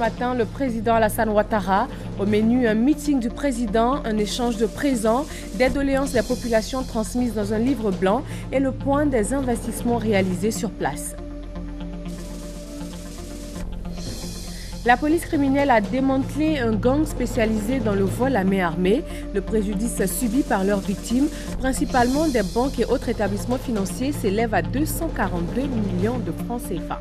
matin le président Alassane Ouattara. Au menu, un meeting du président, un échange de présents, des doléances des populations transmises dans un livre blanc et le point des investissements réalisés sur place. La police criminelle a démantelé un gang spécialisé dans le vol à main armée. Le préjudice subi par leurs victimes, principalement des banques et autres établissements financiers, s'élève à 242 millions de francs CFA.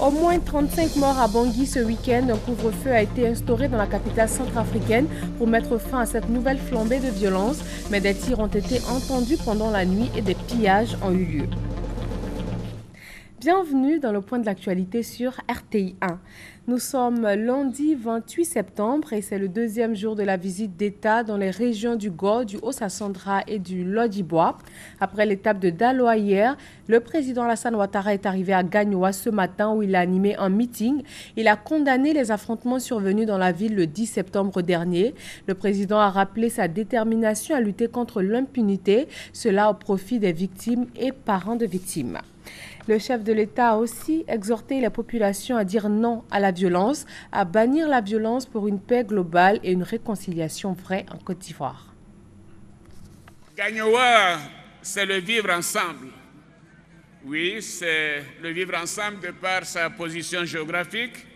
Au moins 35 morts à Bangui ce week-end. Un couvre-feu a été instauré dans la capitale centrafricaine pour mettre fin à cette nouvelle flambée de violence. Mais des tirs ont été entendus pendant la nuit et des pillages ont eu lieu. Bienvenue dans le point de l'actualité sur RTI 1. Nous sommes lundi 28 septembre et c'est le deuxième jour de la visite d'État dans les régions du Gao, du Haut-Sassandra et du Lodibois. Après l'étape de Daloa hier, le président Alassane Ouattara est arrivé à Gagnoa ce matin où il a animé un meeting. Il a condamné les affrontements survenus dans la ville le 10 septembre dernier. Le président a rappelé sa détermination à lutter contre l'impunité, cela au profit des victimes et parents de victimes. Le chef de l'État a aussi exhorté la population à dire non à la violence, à bannir la violence pour une paix globale et une réconciliation vraie en Côte d'Ivoire. Gagnoa, c'est le vivre ensemble. Oui, c'est le vivre ensemble de par sa position géographique.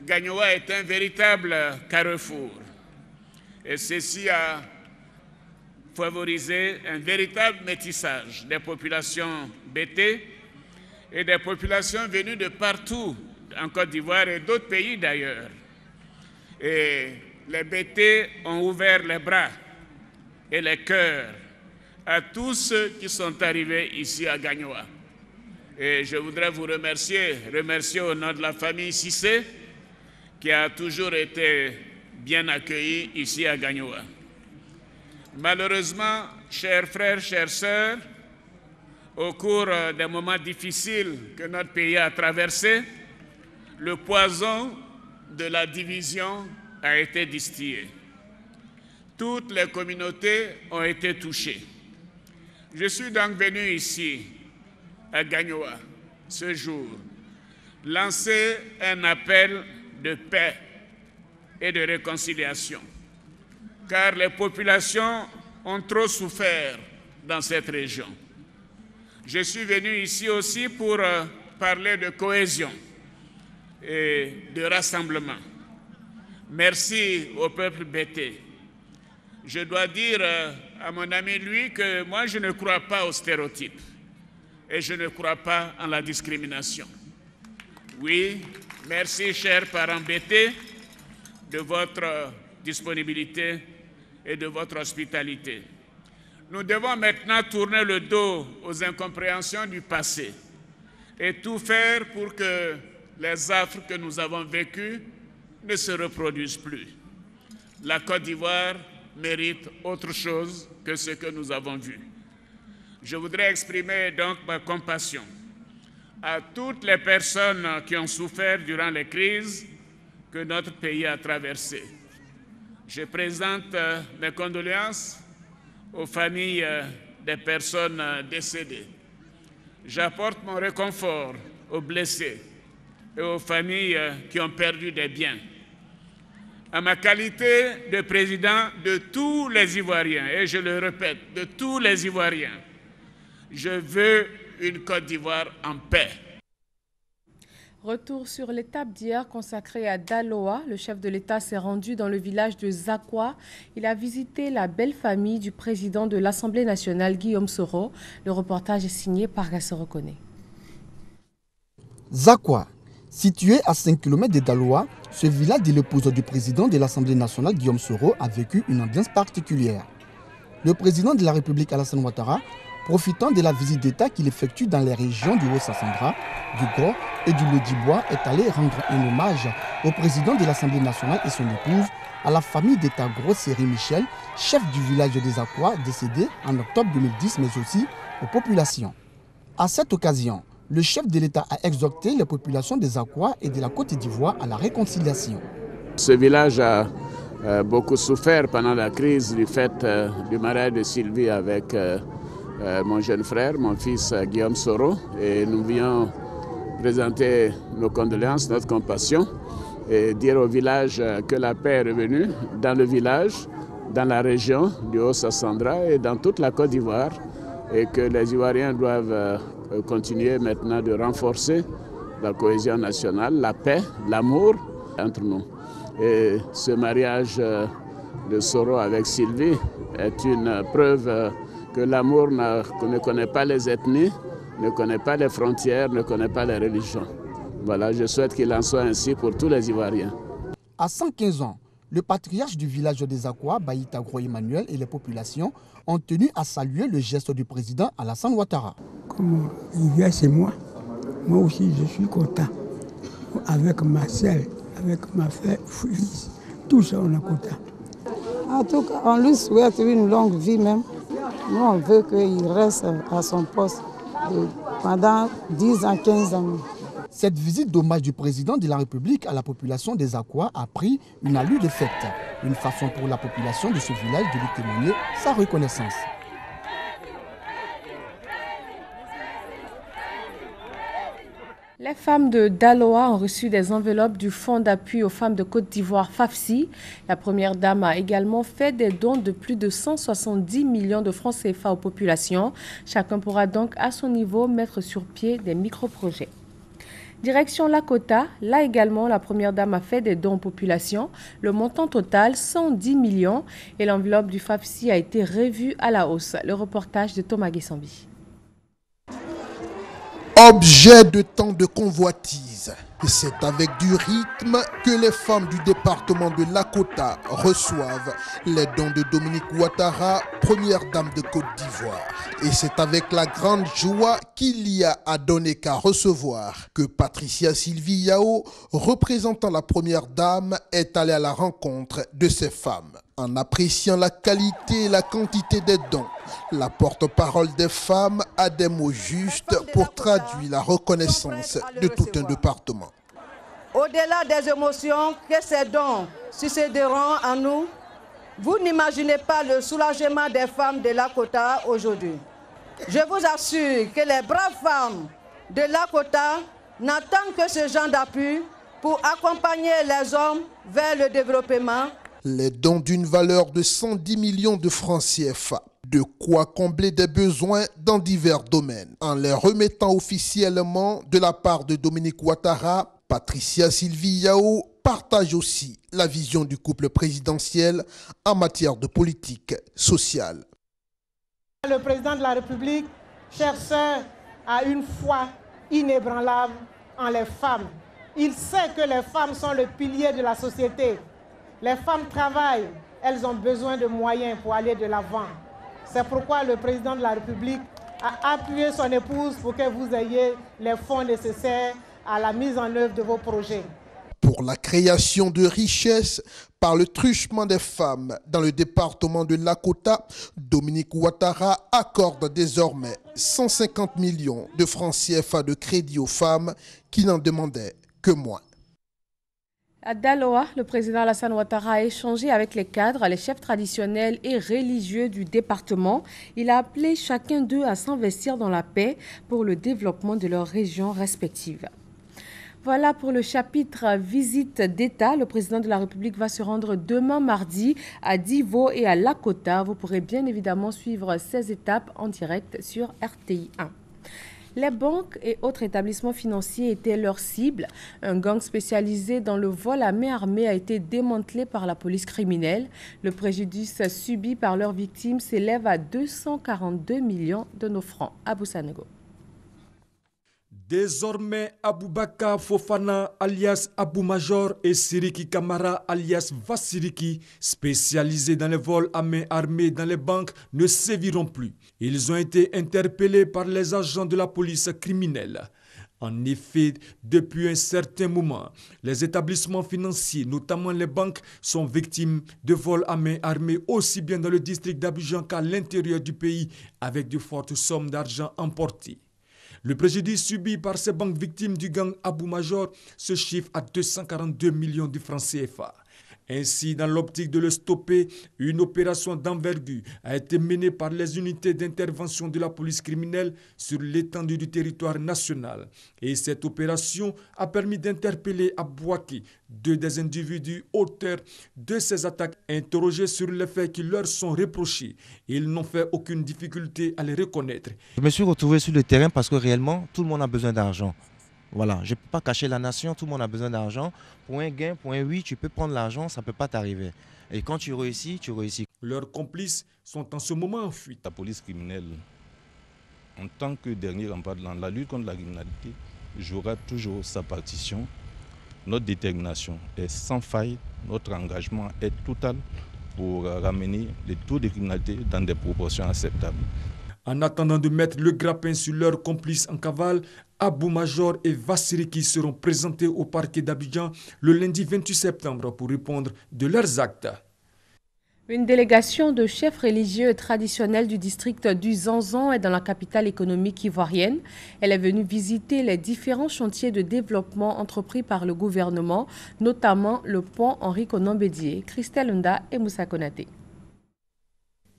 Gagnoa est un véritable carrefour. Et ceci a favorisé un véritable métissage des populations bêtées et des populations venues de partout en Côte d'Ivoire et d'autres pays d'ailleurs. Et les Bétés ont ouvert les bras et les cœurs à tous ceux qui sont arrivés ici à Gagnoa. Et je voudrais vous remercier au nom de la famille Cissé qui a toujours été bien accueillie ici à Gagnoa. Malheureusement, chers frères, chères sœurs, au cours des moments difficiles que notre pays a traversés, le poison de la division a été distillé. Toutes les communautés ont été touchées. Je suis donc venu ici, à Gagnoa, ce jour, lancer un appel de paix et de réconciliation, car les populations ont trop souffert dans cette région. Je suis venu ici aussi pour parler de cohésion et de rassemblement. Merci au peuple bété. Je dois dire à mon ami lui que moi je ne crois pas aux stéréotypes et je ne crois pas en la discrimination. Oui, merci chers parents bété de votre disponibilité et de votre hospitalité. Nous devons maintenant tourner le dos aux incompréhensions du passé et tout faire pour que les affres que nous avons vécues ne se reproduisent plus. La Côte d'Ivoire mérite autre chose que ce que nous avons vu. Je voudrais exprimer donc ma compassion à toutes les personnes qui ont souffert durant les crises que notre pays a traversées. Je présente mes condoléances aux familles des personnes décédées. J'apporte mon réconfort aux blessés et aux familles qui ont perdu des biens. À ma qualité de président de tous les Ivoiriens, et je le répète, de tous les Ivoiriens, je veux une Côte d'Ivoire en paix. Retour sur l'étape d'hier consacrée à Daloa. Le chef de l'État s'est rendu dans le village de Zakwa. Il a visité la belle famille du président de l'Assemblée nationale, Guillaume Soro. Le reportage est signé par Gassoro Kone. Zakwa, situé à 5 km de Daloa, ce village de l'épouse du président de l'Assemblée nationale, Guillaume Soro, a vécu une ambiance particulière. Le président de la République, Alassane Ouattara, profitant de la visite d'État qu'il effectue dans les régions du Haut-Sassandra, du Gao et du Lodibois, est allé rendre un hommage au président de l'Assemblée nationale et son épouse, à la famille d'État Gros-Séry Michel, chef du village des Aquas, décédé en octobre 2010, mais aussi aux populations. À cette occasion, le chef de l'État a exhorté les populations des Aquas et de la Côte d'Ivoire à la réconciliation. Ce village a beaucoup souffert pendant la crise du fait du mariage de Sylvie avec mon jeune frère, mon fils Guillaume Soro, et nous voulions présenter nos condoléances, notre compassion et dire au village que la paix est revenue dans le village, dans la région du Haut-Sassandra et dans toute la Côte d'Ivoire et que les Ivoiriens doivent continuer maintenant de renforcer la cohésion nationale, la paix, l'amour entre nous. Et ce mariage de Soro avec Sylvie est une preuve que l'amour ne connaît pas les ethnies, ne connaît pas les frontières, ne connaît pas les religions. Voilà, je souhaite qu'il en soit ainsi pour tous les Ivoiriens. À 115 ans, le patriarche du village des Aqua, Bayita Gros Emmanuel, et les populations ont tenu à saluer le geste du président Alassane Ouattara. Comme il vient chez moi aussi je suis content. Avec ma sœur, avec ma fille, tout ça on est content. En tout cas, on lui souhaite une longue vie même. Nous, on veut qu'il reste à son poste pendant 10 ans, 15 ans. Cette visite d'hommage du président de la République à la population des Aqua a pris une allure de fête. Une façon pour la population de ce village de lui témoigner sa reconnaissance. Les femmes de Daloa ont reçu des enveloppes du Fonds d'appui aux femmes de Côte d'Ivoire FAFSI. La première dame a également fait des dons de plus de 170 millions de francs CFA aux populations. Chacun pourra donc à son niveau mettre sur pied des micro-projets. Direction Lakota, là également la première dame a fait des dons aux populations. Le montant total 110 millions et l'enveloppe du FAFSI a été revue à la hausse. Le reportage de Thomas Guessambi. Objet de tant de convoitise, c'est avec du rythme que les femmes du département de Lakota reçoivent les dons de Dominique Ouattara, première dame de Côte d'Ivoire. Et c'est avec la grande joie qu'il y a à donner qu'à recevoir que Patricia Sylvie Yao, représentant la première dame, est allée à la rencontre de ces femmes. En appréciant la qualité et la quantité des dons, la porte-parole des femmes a des mots justes pour traduire la reconnaissance de tout un département. Au-delà des émotions que ces dons succéderont en nous, vous n'imaginez pas le soulagement des femmes de Lakota aujourd'hui. Je vous assure que les braves femmes de Lakota n'attendent que ce genre d'appui pour accompagner les hommes vers le développement. Les dons d'une valeur de 110 millions de francs CFA. De quoi combler des besoins dans divers domaines. En les remettant officiellement de la part de Dominique Ouattara, Patricia Sylvie Yao partage aussi la vision du couple présidentiel en matière de politique sociale. Le président de la République, chère sœur, a une foi inébranlable en les femmes. Il sait que les femmes sont le pilier de la société. Les femmes travaillent, elles ont besoin de moyens pour aller de l'avant. C'est pourquoi le président de la République a appuyé son épouse pour que vous ayez les fonds nécessaires à la mise en œuvre de vos projets. Pour la création de richesses par le truchement des femmes dans le département de Lakota, Dominique Ouattara accorde désormais 150 millions de francs CFA de crédit aux femmes qui n'en demandaient que moins. À Daloa, le président Alassane Ouattara a échangé avec les cadres, les chefs traditionnels et religieux du département. Il a appelé chacun d'eux à s'investir dans la paix pour le développement de leurs régions respectives. Voilà pour le chapitre visite d'État. Le président de la République va se rendre demain mardi à Divo et à Lakota. Vous pourrez bien évidemment suivre ces étapes en direct sur RTI 1. Les banques et autres établissements financiers étaient leur cible. Un gang spécialisé dans le vol à main armée a été démantelé par la police criminelle. Le préjudice subi par leurs victimes s'élève à 242 millions de nos francs. Abou Sanego. Désormais, Aboubaka Fofana alias Abou Major et Siriki Kamara alias Vassiriki, spécialisés dans les vols à main armée dans les banques, ne séviront plus. Ils ont été interpellés par les agents de la police criminelle. En effet, depuis un certain moment, les établissements financiers, notamment les banques, sont victimes de vols à main armée aussi bien dans le district d'Abidjan qu'à l'intérieur du pays, avec de fortes sommes d'argent emportées. Le préjudice subi par ces banques victimes du gang Abou Major se chiffre à 242 millions de francs CFA. Ainsi, dans l'optique de le stopper, une opération d'envergure a été menée par les unités d'intervention de la police criminelle sur l'étendue du territoire national. Et cette opération a permis d'interpeller à Bouaké 2 des individus auteurs de ces attaques, interrogés sur les faits qui leur sont reprochés. Ils n'ont fait aucune difficulté à les reconnaître. Je me suis retrouvé sur le terrain parce que réellement, tout le monde a besoin d'argent. Voilà, je ne peux pas cacher la nation, tout le monde a besoin d'argent. Pour un gain, pour un oui, tu peux prendre l'argent, ça ne peut pas t'arriver. Et quand tu réussis, tu réussis. Leurs complices sont en ce moment en fuite. La police criminelle, en tant que dernier rempart dans la lutte contre la criminalité, jouera toujours sa partition. Notre détermination est sans faille, notre engagement est total pour ramener les taux de criminalité dans des proportions acceptables. En attendant de mettre le grappin sur leurs complices en cavale, Abou Major et Vassiriki seront présentés au parquet d'Abidjan le lundi 28 septembre pour répondre de leurs actes. Une délégation de chefs religieux et traditionnels du district du Zanzan est dans la capitale économique ivoirienne. Elle est venue visiter les différents chantiers de développement entrepris par le gouvernement, notamment le pont Henri Konan Bédié. Christelle Nda et Moussa Konaté.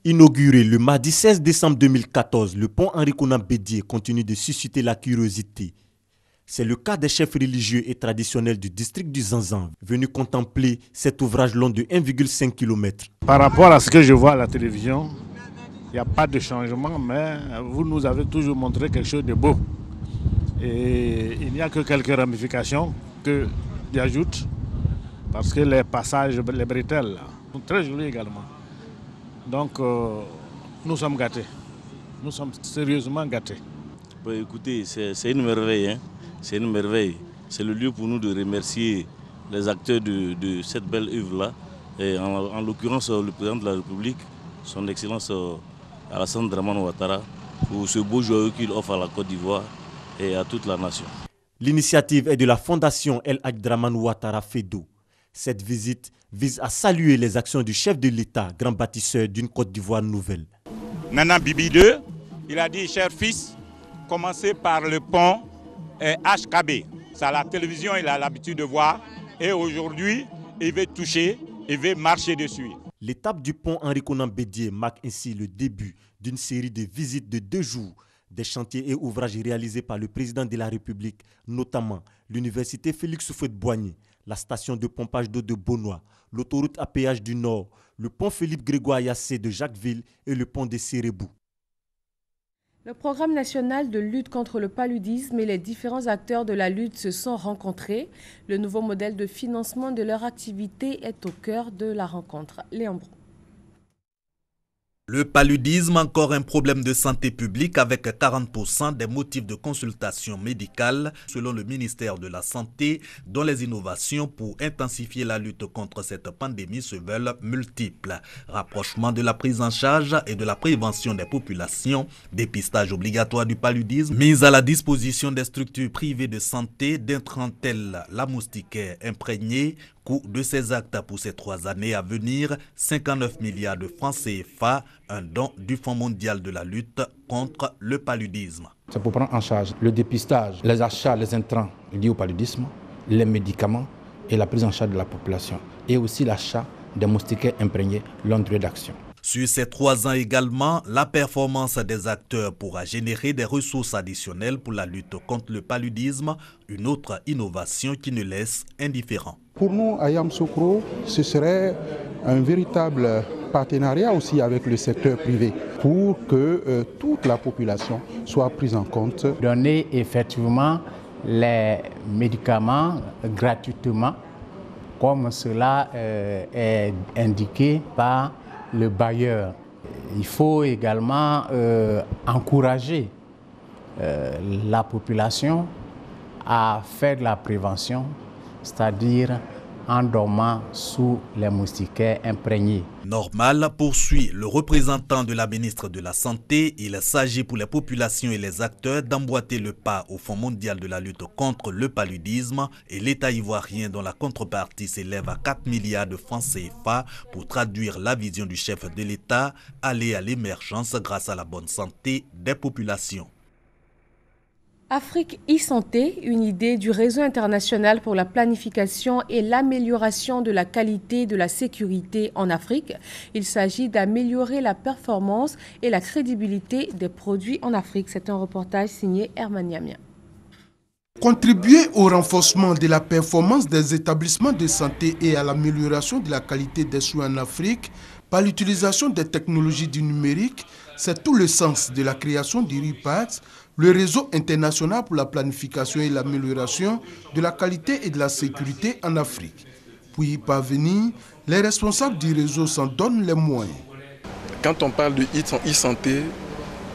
Inauguré le mardi 16 décembre 2014, le pont Henri Konan Bédié continue de susciter la curiosité. C'est le cas des chefs religieux et traditionnels du district du Zanzan, venus contempler cet ouvrage long de 1,5 km. Par rapport à ce que je vois à la télévision, il n'y a pas de changement, mais vous nous avez toujours montré quelque chose de beau. Et il n'y a que quelques ramifications que j'ajoute, parce que les passages, les bretelles, là, sont très jolis également. Donc, nous sommes gâtés. Nous sommes sérieusement gâtés. Écoutez, c'est une merveille. Hein? C'est une merveille. C'est le lieu pour nous de remercier les acteurs de cette belle œuvre-là. Et en l'occurrence, le président de la République, son Excellence Alassane Dramane Ouattara, pour ce beau joyau qu'il offre à la Côte d'Ivoire et à toute la nation. L'initiative est de la Fondation El Hadj Dramane Ouattara FEDO. Cette visite vise à saluer les actions du chef de l'État, grand bâtisseur d'une Côte d'Ivoire nouvelle. Nana Bibi II, il a dit, cher fils, commencez par le pont HKB. Ça, la télévision, il a l'habitude de voir. Et aujourd'hui, il veut toucher, il veut marcher dessus. L'étape du pont Henri Konan Bédié marque ainsi le début d'une série de visites de 2 jours. Des chantiers et ouvrages réalisés par le président de la République, notamment l'université Félix Houphouët-Boigny, la station de pompage d'eau de Beaunois, l'autoroute à péage du Nord, le pont Philippe-Grégoire-Yassé de Jacquesville et le pont des Sérébou. Le programme national de lutte contre le paludisme et les différents acteurs de la lutte se sont rencontrés. Le nouveau modèle de financement de leur activité est au cœur de la rencontre. Léon Brou. Le paludisme, encore un problème de santé publique avec 40% des motifs de consultation médicale selon le ministère de la Santé, dont les innovations pour intensifier la lutte contre cette pandémie se veulent multiples. Rapprochement de la prise en charge et de la prévention des populations, dépistage obligatoire du paludisme, mise à la disposition des structures privées de santé d'intrants tels la moustiquaire imprégnée. Coût de ces actes pour ces 3 années à venir, 59 milliards de francs CFA, un don du Fonds mondial de la lutte contre le paludisme. C'est pour prendre en charge le dépistage, les achats, les intrants liés au paludisme, les médicaments et la prise en charge de la population. Et aussi l'achat des moustiquaires imprégnés, longue durée d'action. Sur ces 3 ans également, la performance des acteurs pourra générer des ressources additionnelles pour la lutte contre le paludisme, une autre innovation qui ne laisse indifférent. Pour nous, à Yamoussoukro, ce serait un véritable partenariat aussi avec le secteur privé pour que toute la population soit prise en compte. Donner effectivement les médicaments gratuitement, comme cela est indiqué par le bailleur. Il faut également encourager la population à faire de la prévention, c'est-à-dire en dormant sous les moustiquaires imprégnés. Normal, poursuit le représentant de la ministre de la Santé, il s'agit pour les populations et les acteurs d'emboîter le pas au Fonds mondial de la lutte contre le paludisme et l'État ivoirien dont la contrepartie s'élève à 4 milliards de francs CFA pour traduire la vision du chef de l'État, aller à l'émergence grâce à la bonne santé des populations. Afrique e-Santé, une idée du réseau international pour la planification et l'amélioration de la qualité et de la sécurité en Afrique. Il s'agit d'améliorer la performance et la crédibilité des produits en Afrique. C'est un reportage signé Herman Yamia. Contribuer au renforcement de la performance des établissements de santé et à l'amélioration de la qualité des soins en Afrique par l'utilisation des technologies du numérique, c'est tout le sens de la création du RIPAX, le réseau international pour la planification et l'amélioration de la qualité et de la sécurité en Afrique. Pour y parvenir, les responsables du réseau s'en donnent les moyens. Quand on parle de e-santé,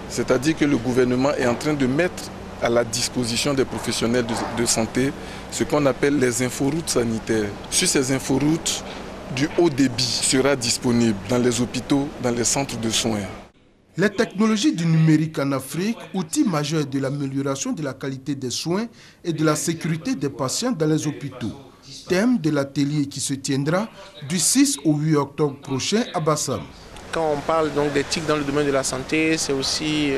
c'est-à-dire que le gouvernement est en train de mettre à la disposition des professionnels de santé ce qu'on appelle les inforoutes sanitaires. Sur ces inforoutes, du haut débit sera disponible dans les hôpitaux, dans les centres de soins. Les technologies du numérique en Afrique, outil majeur de l'amélioration de la qualité des soins et de la sécurité des patients dans les hôpitaux. Thème de l'atelier qui se tiendra du 6 au 8 octobre prochain à Bassam. Quand on parle donc d'éthique dans le domaine de la santé, c'est aussi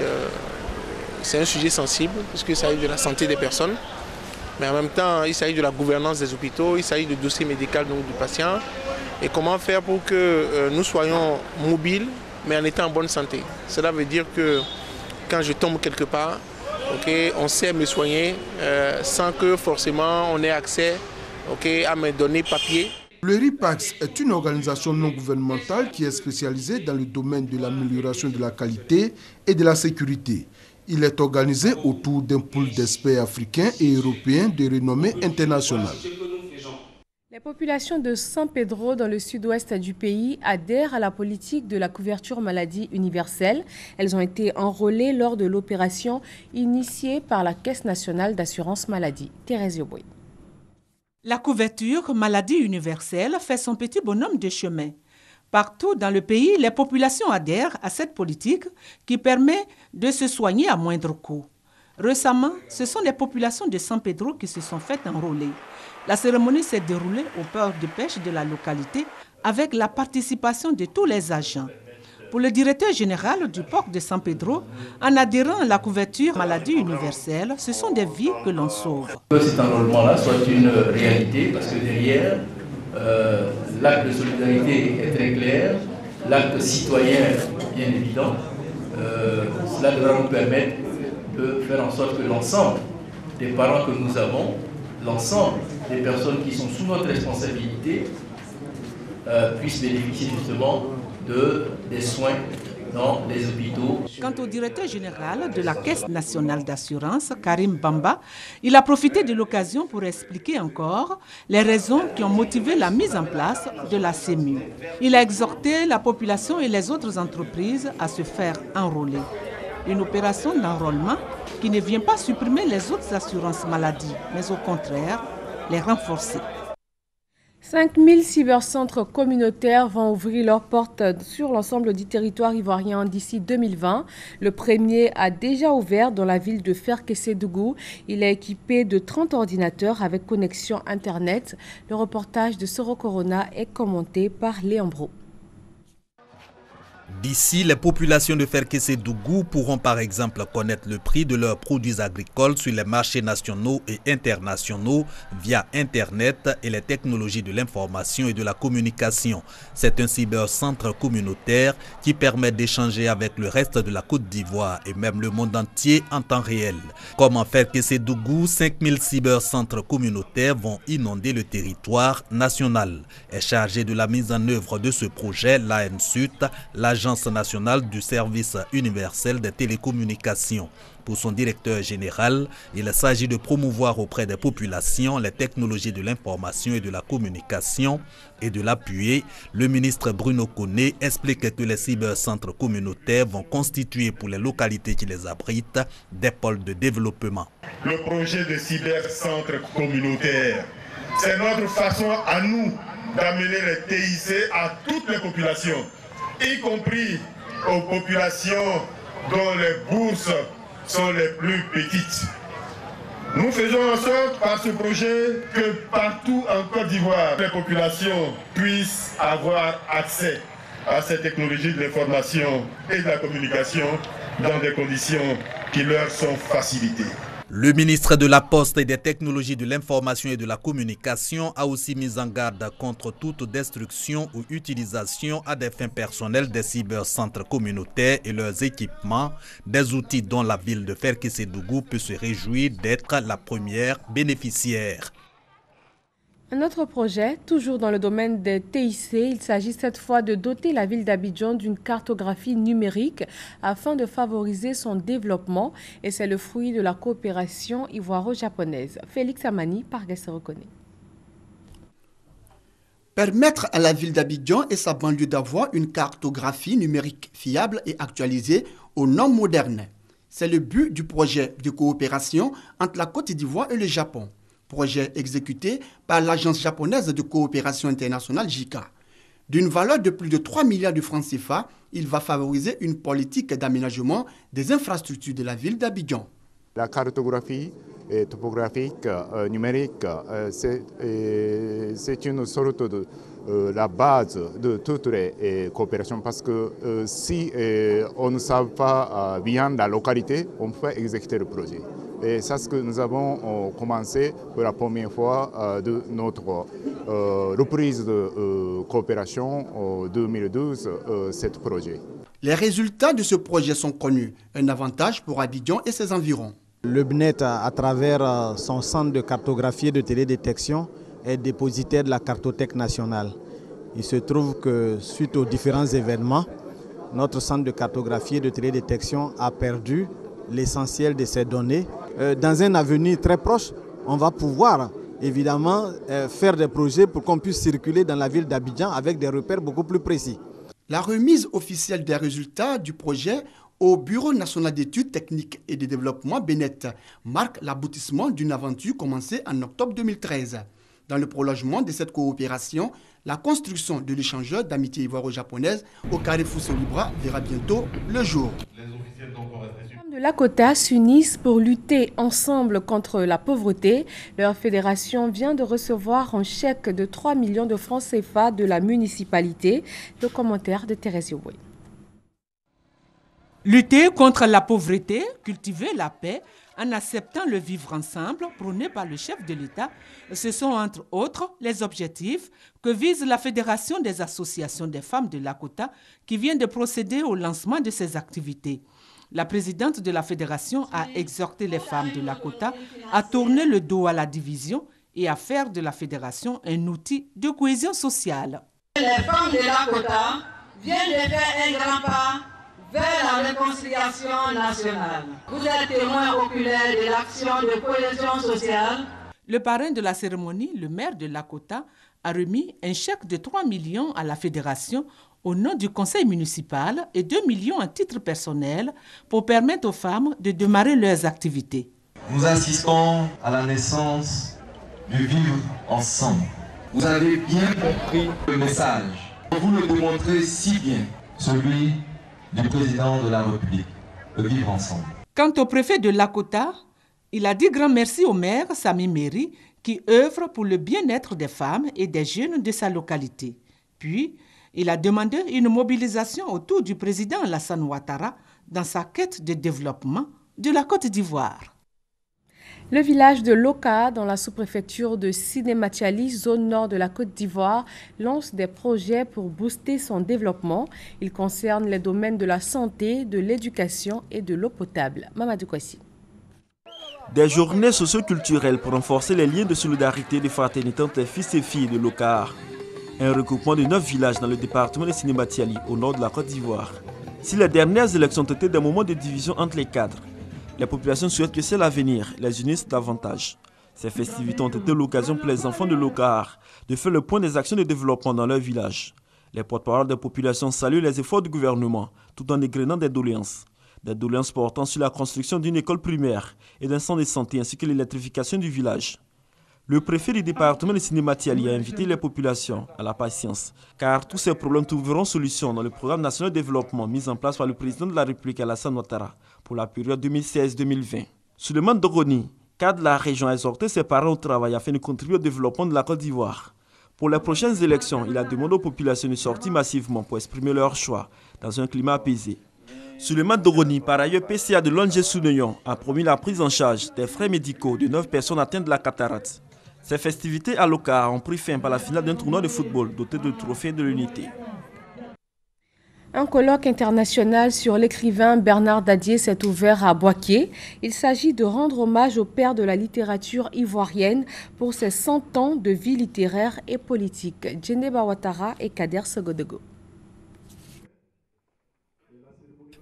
c'est un sujet sensible puisqu'il s'agit de la santé des personnes. Mais en même temps, il s'agit de la gouvernance des hôpitaux, il s'agit du dossier médical donc, du patient. Et comment faire pour que nous soyons mobiles, mais en étant en bonne santé. Cela veut dire que quand je tombe quelque part, on sait me soigner sans que forcément on ait accès à mes données papier. Le RIPAX est une organisation non gouvernementale qui est spécialisée dans le domaine de l'amélioration de la qualité et de la sécurité. Il est organisé autour d'un pool d'experts africains et européens de renommée internationale. Les populations de San Pedro, dans le sud-ouest du pays, adhèrent à la politique de la couverture maladie universelle. Elles ont été enrôlées lors de l'opération initiée par la Caisse nationale d'assurance maladie. Thérèse Yoboy. La couverture maladie universelle fait son petit bonhomme de chemin. Partout dans le pays, les populations adhèrent à cette politique qui permet de se soigner à moindre coût. Récemment, ce sont les populations de San Pedro qui se sont faites enrôler. La cérémonie s'est déroulée au port de pêche de la localité avec la participation de tous les agents. Pour le directeur général du port de San Pedro, en adhérant à la couverture maladie universelle, ce sont des vies que l'on sauve. Que cet enrôlement-là soit une réalité parce que derrière, l'acte de solidarité est très clair, l'acte citoyen bien évident. Cela devra nous permettre de faire en sorte que l'ensemble des parents que nous avons, l'ensemble des personnes qui sont sous notre responsabilité puissent bénéficier justement des soins dans les hôpitaux. Quant au directeur général de la Caisse nationale d'assurance, Karim Bamba, il a profité de l'occasion pour expliquer encore les raisons qui ont motivé la mise en place de la CEMU. Il a exhorté la population et les autres entreprises à se faire enrôler. Une opération d'enrôlement qui ne vient pas supprimer les autres assurances maladie, mais au contraire, les renforcer. 5000 cybercentres communautaires vont ouvrir leurs portes sur l'ensemble du territoire ivoirien d'ici 2020. Le premier a déjà ouvert dans la ville de Ferkessé-Dougou. Il est équipé de 30 ordinateurs avec connexion Internet. Le reportage de Soro Corona est commenté par Léon Bro. D'ici, les populations de Ferkessé-Dougou pourront par exemple connaître le prix de leurs produits agricoles sur les marchés nationaux et internationaux via Internet et les technologies de l'information et de la communication. C'est un cybercentre communautaire qui permet d'échanger avec le reste de la Côte d'Ivoire et même le monde entier en temps réel. Comme en Ferkessé-Dougou, 5000 cybercentres communautaires vont inonder le territoire national. Est chargé de la mise en œuvre de ce projet l'ANSUT, l'Agence nationale du service universel des télécommunications. Pour son directeur général, il s'agit de promouvoir auprès des populations les technologies de l'information et de la communication et de l'appuyer. Le ministre Bruno Koné explique que les cybercentres communautaires vont constituer pour les localités qui les abritent des pôles de développement. Le projet de cybercentre communautaire, c'est notre façon à nous d'amener les TIC à toutes les populations, y compris aux populations dont les bourses sont les plus petites. Nous faisons en sorte par ce projet que partout en Côte d'Ivoire, les populations puissent avoir accès à ces technologies de l'information et de la communication dans des conditions qui leur sont facilitées. Le ministre de la Poste et des Technologies de l'Information et de la Communication a aussi mis en garde contre toute destruction ou utilisation à des fins personnelles des cybercentres communautaires et leurs équipements, des outils dont la ville de Ferkissédougou peut se réjouir d'être la première bénéficiaire. Un autre projet, toujours dans le domaine des TIC, il s'agit cette fois de doter la ville d'Abidjan d'une cartographie numérique afin de favoriser son développement et c'est le fruit de la coopération ivoiro-japonaise. Félix Amani, Pargues se reconnaît. Permettre à la ville d'Abidjan et sa banlieue d'avoir une cartographie numérique fiable et actualisée aux normes modernes. C'est le but du projet de coopération entre la Côte d'Ivoire et le Japon. Projet exécuté par l'Agence japonaise de coopération internationale JICA. D'une valeur de plus de 3 milliards de francs CFA, il va favoriser une politique d'aménagement des infrastructures de la ville d'Abidjan. La cartographie topographique numérique, c'est une sorte de la base de toutes les coopérations parce que si on ne sait pas bien la localité, on peut exécuter le projet. Et c'est ce que nous avons commencé pour la première fois de notre reprise de coopération en 2012, ce projet. Les résultats de ce projet sont connus, un avantage pour Abidjan et ses environs. Le BNET, à travers son centre de cartographie et de télédétection, est dépositaire de la cartothèque nationale. Il se trouve que suite aux différents événements, notre centre de cartographie et de télédétection a perdu l'essentiel de ces données. Dans un avenir très proche, on va pouvoir évidemment faire des projets pour qu'on puisse circuler dans la ville d'Abidjan avec des repères beaucoup plus précis. La remise officielle des résultats du projet au Bureau national d'études techniques et de développement BNET marque l'aboutissement d'une aventure commencée en octobre 2013. Dans le prolongement de cette coopération, la construction de l'échangeur d'amitié ivoiro-japonaise au Carrefour Solibra verra bientôt le jour. De Lakota s'unissent pour lutter ensemble contre la pauvreté. Leur fédération vient de recevoir un chèque de 3 millions de francs CFA de la municipalité. Le commentaire de Thérèse Yowé. Lutter contre la pauvreté, cultiver la paix, en acceptant le vivre ensemble prôné par le chef de l'État, ce sont entre autres les objectifs que vise la Fédération des associations des femmes de Lakota qui vient de procéder au lancement de ces activités. La présidente de la fédération a exhorté les femmes de Lakota à tourner le dos à la division et à faire de la fédération un outil de cohésion sociale. Les femmes de Lakota viennent de faire un grand pas vers la réconciliation nationale. Vous êtes témoins oculaires de l'action de cohésion sociale. Le parrain de la cérémonie, le maire de Lakota, a remis un chèque de 3 millions à la fédération au nom du conseil municipal et 2 millions à titre personnel pour permettre aux femmes de démarrer leurs activités. Nous assistons à la naissance du vivre ensemble. Vous avez bien compris le message. Vous le démontrez si bien, celui du président de la République, de vivre ensemble. Quant au préfet de Lakota, il a dit grand merci au maire Sami Méry qui œuvre pour le bien-être des femmes et des jeunes de sa localité. Puis, il a demandé une mobilisation autour du président Alassane Ouattara dans sa quête de développement de la Côte d'Ivoire. Le village de Loka, dans la sous-préfecture de Sinématiali, zone nord de la Côte d'Ivoire, lance des projets pour booster son développement. Ils concernent les domaines de la santé, de l'éducation et de l'eau potable. Mamadou Kwasi. Des journées socio-culturelles pour renforcer les liens de solidarité et de fraternité entre les fils et filles de Lokar. Un regroupement de 9 villages dans le département de Sinématiali, au nord de la Côte d'Ivoire. Si les dernières élections étaient des moments de division entre les cadres, les populations souhaitent que celles à venir les unissent davantage. Ces festivités ont été l'occasion pour les enfants de Lokar de faire le point des actions de développement dans leur village. Les porte-paroles des populations saluent les efforts du gouvernement tout en égrenant des doléances. Des doléances portant sur la construction d'une école primaire et d'un centre de santé ainsi que l'électrification du village. Le préfet du département de Sinématiali a invité les populations à la patience, car tous ces problèmes trouveront solution dans le programme national de développement mis en place par le président de la République Alassane Ouattara pour la période 2016-2020. Souleymane Dogoni, cadre de la région, a exhorté ses parents au travail afin de contribuer au développement de la Côte d'Ivoire. Pour les prochaines élections, il a demandé aux populations de sortir massivement pour exprimer leur choix dans un climat apaisé. Suleiman Dogoni, par ailleurs PCA de Longé-Sounoyon, a promis la prise en charge des frais médicaux de 9 personnes atteintes de la cataracte. Ces festivités à Lokar ont pris fin par la finale d'un tournoi de football doté de trophées de l'unité. Un colloque international sur l'écrivain Bernard Dadié s'est ouvert à Boaké. Il s'agit de rendre hommage au père de la littérature ivoirienne pour ses 100 ans de vie littéraire et politique. Djeneba Ouattara et Kader Sogodego.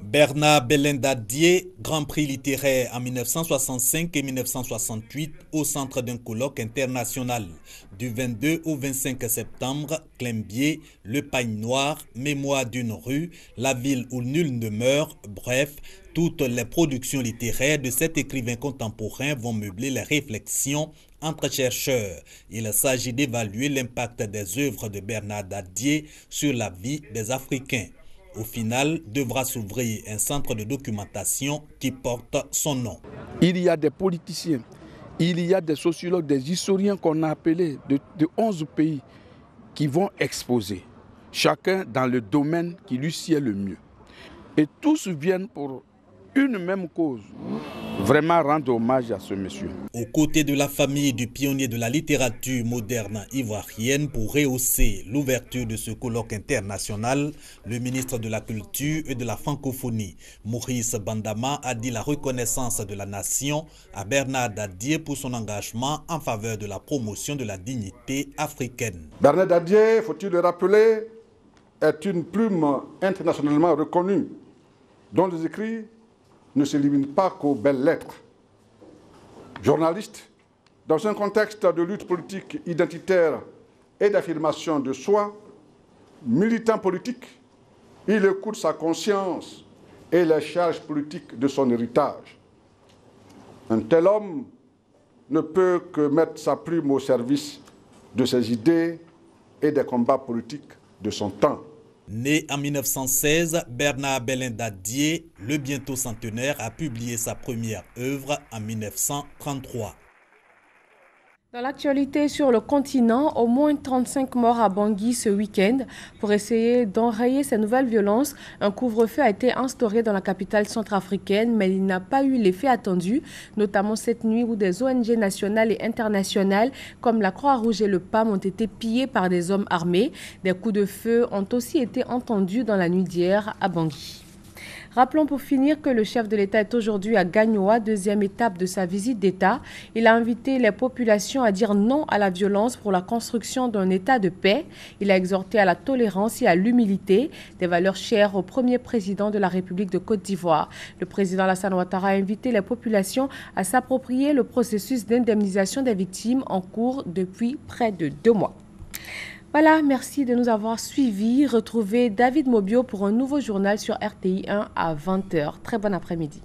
Bernard Belin Dadié, Grand Prix littéraire en 1965 et 1968 au centre d'un colloque international. Du 22 au 25 septembre, Clembier, Le Pagne Noir, Mémoire d'une rue, La ville où nul ne meurt, bref, toutes les productions littéraires de cet écrivain contemporain vont meubler les réflexions entre chercheurs. Il s'agit d'évaluer l'impact des œuvres de Bernard Dadié sur la vie des Africains. Au final, devra s'ouvrir un centre de documentation qui porte son nom. Il y a des politiciens, il y a des sociologues, des historiens qu'on a appelés de 11 pays qui vont exposer, chacun dans le domaine qui lui sied le mieux. Et tous viennent pour une même cause, vraiment rendre hommage à ce monsieur. Aux côtés de la famille du pionnier de la littérature moderne ivoirienne pour rehausser l'ouverture de ce colloque international, le ministre de la Culture et de la Francophonie, Maurice Bandama, a dit la reconnaissance de la nation à Bernard Dadié pour son engagement en faveur de la promotion de la dignité africaine. Bernard Dadié, faut-il le rappeler, est une plume internationalement reconnue, dont les écrits ne se limite pas qu'aux belles lettres. Journaliste, dans un contexte de lutte politique identitaire et d'affirmation de soi, militant politique, il écoute sa conscience et les charges politiques de son héritage. Un tel homme ne peut que mettre sa plume au service de ses idées et des combats politiques de son temps. Né en 1916, Bernard Belin Dadié, le bientôt centenaire, a publié sa première œuvre en 1933. Dans l'actualité sur le continent, au moins 35 morts à Bangui ce week-end. Pour essayer d'enrayer ces nouvelles violences, un couvre-feu a été instauré dans la capitale centrafricaine, mais il n'a pas eu l'effet attendu, notamment cette nuit où des ONG nationales et internationales comme la Croix-Rouge et le PAM ont été pillés par des hommes armés. Des coups de feu ont aussi été entendus dans la nuit d'hier à Bangui. Rappelons pour finir que le chef de l'État est aujourd'hui à Gagnoa, deuxième étape de sa visite d'État. Il a invité les populations à dire non à la violence pour la construction d'un État de paix. Il a exhorté à la tolérance et à l'humilité, des valeurs chères au premier président de la République de Côte d'Ivoire. Le président Alassane Ouattara a invité les populations à s'approprier le processus d'indemnisation des victimes en cours depuis près de 2 mois. Voilà, merci de nous avoir suivis. Retrouvez David Mobio pour un nouveau journal sur RTI 1 à 20h. Très bon après-midi.